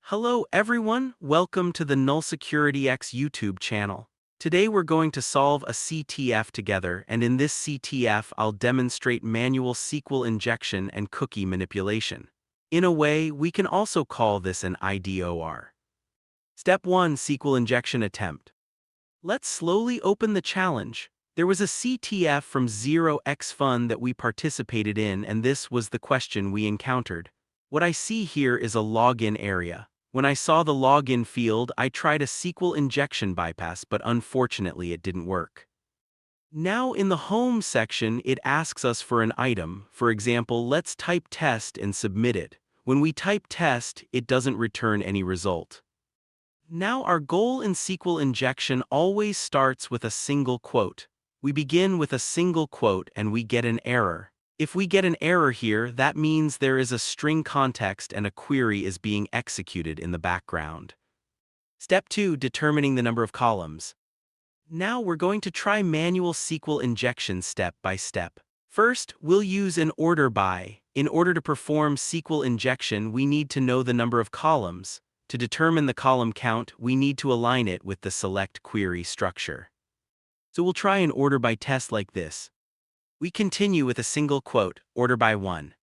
Hello everyone, welcome to the Null Security X YouTube channel. Today we're going to solve a CTF together, and in this CTF I'll demonstrate manual SQL injection and cookie manipulation. In a way, we can also call this an IDOR. Step 1, SQL injection attempt. Let's slowly open the challenge. There was a CTF from 0xFun that we participated in, and this was the question we encountered. What I see here is a login area. When I saw the login field, I tried a SQL injection bypass, but unfortunately it didn't work. Now in the home section, it asks us for an item. For example, let's type test and submit it. When we type test, it doesn't return any result. Now our goal in SQL injection always starts with a single quote. We begin with a single quote and we get an error. If we get an error here, that means there is a string context and a query is being executed in the background. Step 2, determining the number of columns. Now we're going to try manual SQL injection step by step. First, we'll use an order by. In order to perform SQL injection, we need to know the number of columns. To determine the column count, we need to align it with the select query structure. So we'll try an order by test like this. We continue with a single quote, order by 1.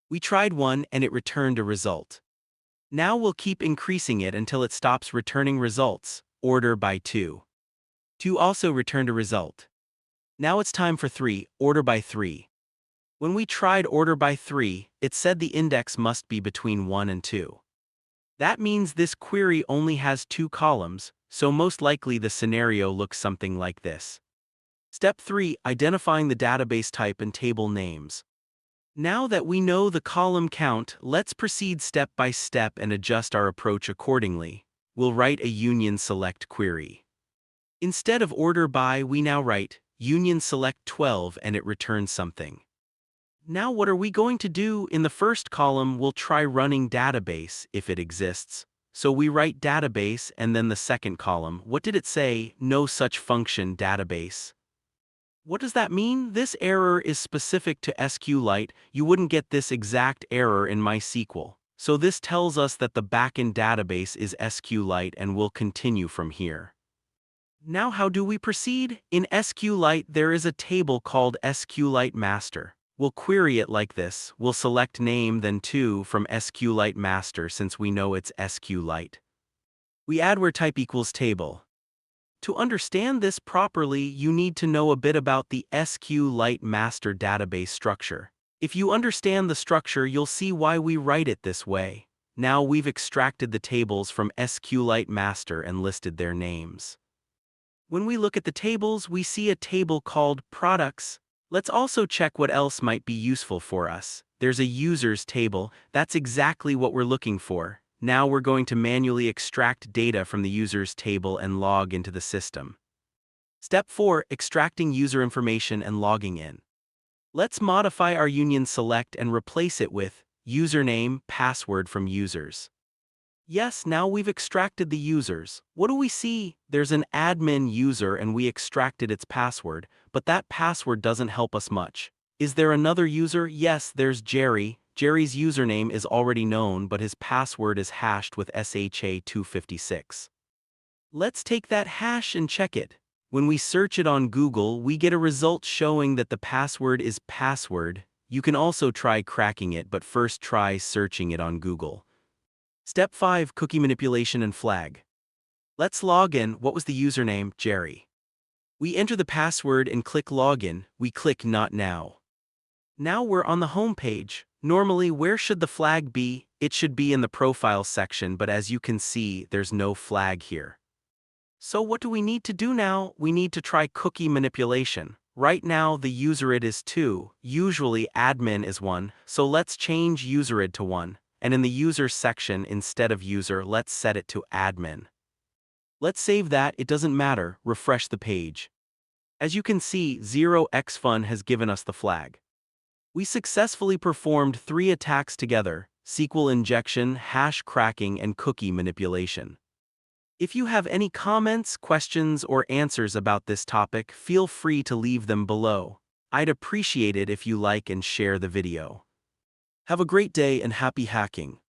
We tried 1 and it returned a result. Now we'll keep increasing it until it stops returning results, order by 2. 2 also returned a result. Now it's time for 3, order by 3. When we tried order by 3, it said the index must be between 1 and 2. That means this query only has 2 columns, so most likely the scenario looks something like this. Step 3, identifying the database type and table names. Now that we know the column count, let's proceed step by step and adjust our approach accordingly. We'll write a union select query. Instead of order by, we now write union select 12 and it returns something. Now what are we going to do? In the first column, we'll try running database if it exists. So we write database, and then the second column, what did it say? No such function database. What does that mean? This error is specific to SQLite. You wouldn't get this exact error in MySQL. So this tells us that the backend database is SQLite, and we'll continue from here. Now how do we proceed? In SQLite there is a table called SQLite master. We'll query it like this. We'll select name then 2 from SQLite master since we know it's SQLite. We add where type equals table. To understand this properly, you need to know a bit about the SQLite master database structure. If you understand the structure, you'll see why we write it this way. Now we've extracted the tables from SQLite master and listed their names. When we look at the tables, we see a table called products. Let's also check what else might be useful for us. There's a users table. That's exactly what we're looking for. Now we're going to manually extract data from the users table and log into the system. Step 4, extracting user information and logging in. Let's modify our union select and replace it with username, password from users. Yes, now we've extracted the users. What do we see? There's an admin user and we extracted its password, but that password doesn't help us much. Is there another user? Yes, there's Jerry. Jerry's username is already known, but his password is hashed with SHA-256. Let's take that hash and check it. When we search it on Google, we get a result showing that the password is password. You can also try cracking it, but first try searching it on Google. Step 5, cookie manipulation and flag. Let's log in. What was the username? Jerry. We enter the password and click login. We click not now. Now we're on the home page. Normally, where should the flag be? It should be in the profile section, but as you can see, there's no flag here. So what do we need to do now? We need to try cookie manipulation. Right now, the userid is 2. Usually, admin is 1, so let's change userid to 1. And in the users section, instead of user, let's set it to admin. Let's save that. It doesn't matter. Refresh the page. As you can see, 0xFun has given us the flag. We successfully performed 3 attacks together: SQL injection, hash cracking, and cookie manipulation. If you have any comments, questions, or answers about this topic, feel free to leave them below. I'd appreciate it if you like and share the video. Have a great day and happy hacking.